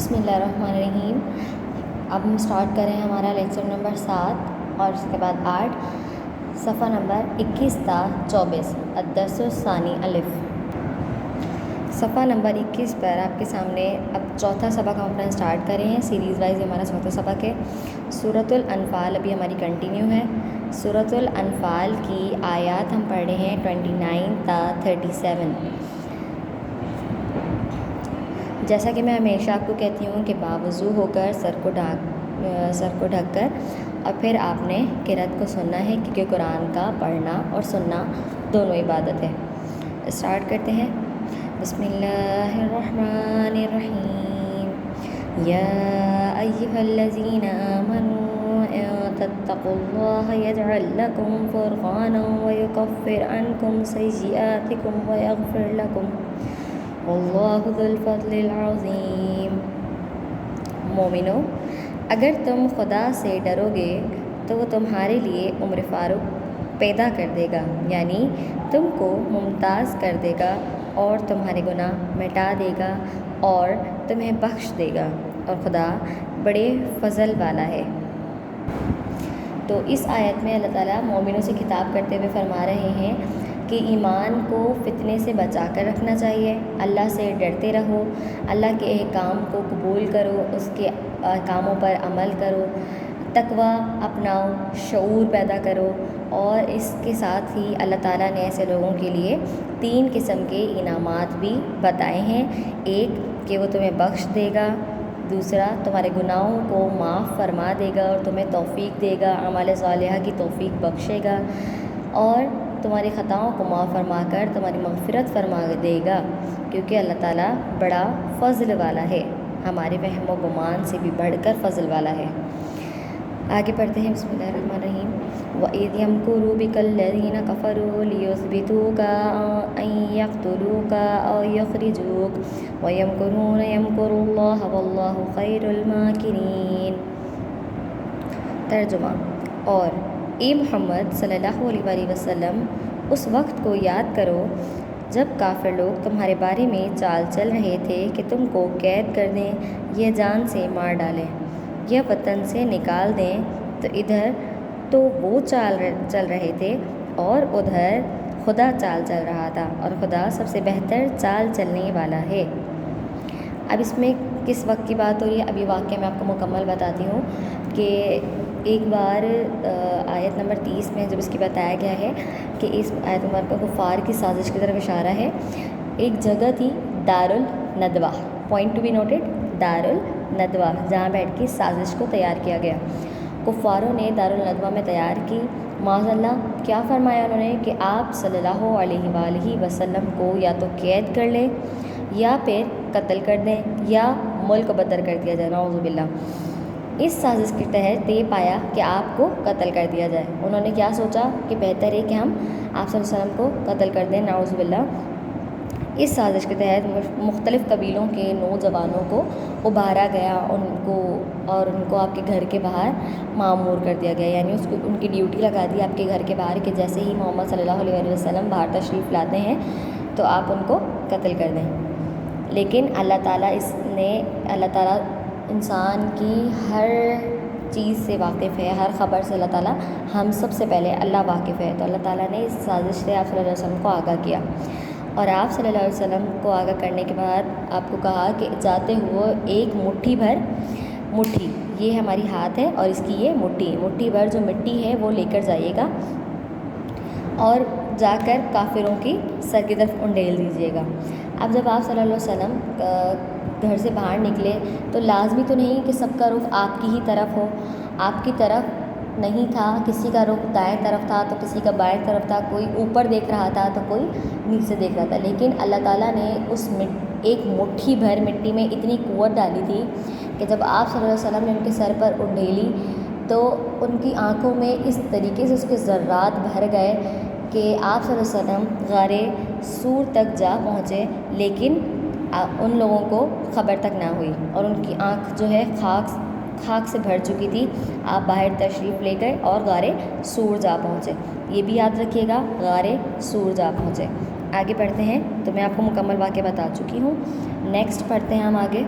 بسم اللہ الرحمن الرحیم۔ اب ہم سٹارٹ کریں ہمارا لیکچر نمبر 7 اور اس کے بعد 8 صفحہ نمبر 21 تا 24 الدرس الثانی الف۔ صفحہ نمبر 21 پر آپ کے سامنے اب چوتھا سبق ہم اپنا سٹارٹ کریں ہیں، سیریز وائز ہمارا چوتھا سبق ہے۔ سورۃ الانفال ابھی ہماری کنٹینیو ہے۔ سورۃ الانفال کی آیات ہم پڑھ رہے ہیں 29 تا 37۔ جیسا کہ میں ہمیشہ آپ کو کہتی ہوں کہ باوضو ہو کر سر کو ڈھک کر اور پھر آپ نے قرأت کو سننا ہے، کیونکہ قرآن کا پڑھنا اور سننا دونوں عبادت ہے۔ اسٹارٹ کرتے ہیں۔ بسم اللہ الرحمن الرحیم۔ یا ایھا الذین آمنوا ان تتقوا اللہ یجعل لکم فرقانا ویکفر عنکم سیئاتکم ویغفر لکم واللہ ذو الفضل العظیم۔ مومنو، اگر تم خدا سے ڈرو گے تو وہ تمہارے لیے عمر فاروق پیدا کر دے گا، یعنی تم کو ممتاز کر دے گا اور تمہارے گناہ مٹا دے گا اور تمہیں بخش دے گا، اور خدا بڑے فضل والا ہے۔ تو اس آیت میں اللہ تعالیٰ مومنوں سے خطاب کرتے ہوئے فرما رہے ہیں کہ ایمان کو فتنے سے بچا کر رکھنا چاہیے، اللہ سے ڈرتے رہو، اللہ کے احکام کو قبول کرو، اس کے احکاموں پر عمل کرو، تقویٰ اپناؤ، شعور پیدا کرو، اور اس کے ساتھ ہی اللہ تعالیٰ نے ایسے لوگوں کے لیے 3 قسم کے انعامات بھی بتائے ہیں۔ ایک کہ وہ تمہیں بخش دے گا، دوسرا تمہارے گناہوں کو معاف فرما دے گا اور تمہیں توفیق دے گا، اعمال صالحہ کی توفیق بخشے گا، اور تمہاری خطاؤں کو معاف فرما کر تمہاری مغفرت فرما دے گا، کیونکہ اللہ تعالیٰ بڑا فضل والا ہے، ہمارے وہم و گمان سے بھی بڑھ کر فضل والا ہے۔ آگے پڑھتے ہیں۔ بسم اللہ الرحمن الرحیم۔ وَإِذْ يَمْكُرُ بِكَ الَّذِينَ كَفَرُوا لِيُثْبِتُوكَ أَوْ يَقْتُلُوكَ أَوْ يُخْرِجُوكَ وَيَمْكُرُونَ يَمْكُرُ اللَّهُ وَاللَّهُ خَيْرُ الْمَاكِرِينَ۔ ترجمہ۔ اور اے محمد صلی اللہ علیہ وسلم، اس وقت کو یاد کرو جب کافر لوگ تمہارے بارے میں چال چل رہے تھے کہ تم کو قید کر دیں یا جان سے مار ڈالیں یا وطن سے نکال دیں، تو ادھر تو وہ چل رہے تھے اور ادھر خدا چال چل رہا تھا، اور خدا سب سے بہتر چال چلنے والا ہے۔ اب اس میں کس وقت کی بات ہو رہی ہے؟ ابھی واقعہ میں آپ کو مکمل بتاتی ہوں کہ ایک بار آیت نمبر 30 میں جب اس کی بتایا گیا ہے کہ اس آیت نمبر پر کفار کی سازش کی طرف اشارہ ہے۔ ایک جگہ تھی دارالندوہ، پوائنٹ ٹو بی نوٹڈ، دارالندوہ، جہاں بیٹھ کے سازش کو تیار کیا گیا۔ کفاروں نے دارالندوہ میں تیار کی۔ معاذ اللہ کیا فرمایا انہوں نے کہ آپ صلی اللہ علیہ وآلہ وسلم کو یا تو قید کر لیں یا پھر قتل کر دیں یا ملک بدر کر دیا جائے، نعوذ باللہ۔ اس سازش کے تحت یہ پایا کہ آپ کو قتل کر دیا جائے۔ انہوں نے کیا سوچا کہ بہتر ہے کہ ہم آپ صلی اللہ علیہ وسلم کو قتل کر دیں، نعوذ باللہ۔ اس سازش کے تحت مختلف قبیلوں کے نوجوانوں کو ابھارا گیا، ان کو آپ کے گھر کے باہر مامور کر دیا گیا، یعنی ان کی ڈیوٹی لگا دی آپ کے گھر کے باہر کہ جیسے ہی محمد صلی اللہ علیہ وسلم باہر تشریف لاتے ہیں تو آپ ان کو قتل کر دیں۔ لیکن اللہ تعالیٰ انسان کی ہر چیز سے واقف ہے، ہر خبر سے اللہ تعالیٰ ہم سب سے پہلے اللہ واقف ہے، تو اللہ تعالیٰ نے اس سازش سے آپ صلی اللہ علیہ وسلم کو آگاہ کیا، اور آپ صلی اللہ علیہ وسلم کو آگاہ کرنے کے بعد آپ کو کہا کہ جاتے ہوئے ایک مٹھی یہ ہماری ہاتھ ہے اور اس کی یہ مٹھی بھر جو مٹی ہے وہ لے کر جائیے گا اور جا کر کافروں کی سر کی طرف انڈیل دیجیے گا۔ اب جب آپ صلی اللہ علیہ وسلم گھر سے باہر نکلے تو لازمی تو نہیں کہ سب کا رخ آپ کی ہی طرف ہو، آپ کی طرف نہیں تھا، کسی کا رخ دائیں طرف تھا تو کسی کا بائیں طرف تھا، کوئی اوپر دیکھ رہا تھا تو کوئی نیچے دیکھ رہا تھا، لیکن اللہ تعالیٰ نے اس ایک مٹھی بھر مٹی میں اتنی قوت ڈالی تھی کہ جب آپ صلی اللہ علیہ وسلم نے ان کے سر پر انڈیلی تو ان کی آنکھوں میں اس طریقے سے اس کے ذرات بھر گئے کہ آپ صلی اللہ علیہ وسلم غار سور تک جا پہنچے، لیکن ان لوگوں کو خبر تک نہ ہوئی، اور ان کی آنکھ جو ہے خاک سے بھر چکی تھی۔ آپ باہر تشریف لے گئے اور غار سور جا پہنچے۔ یہ بھی یاد رکھیے گا، غار سور جا پہنچے۔ آگے پڑھتے ہیں، تو میں آپ کو مکمل واقعہ بتا چکی ہوں، نیکسٹ پڑھتے ہیں ہم آگے۔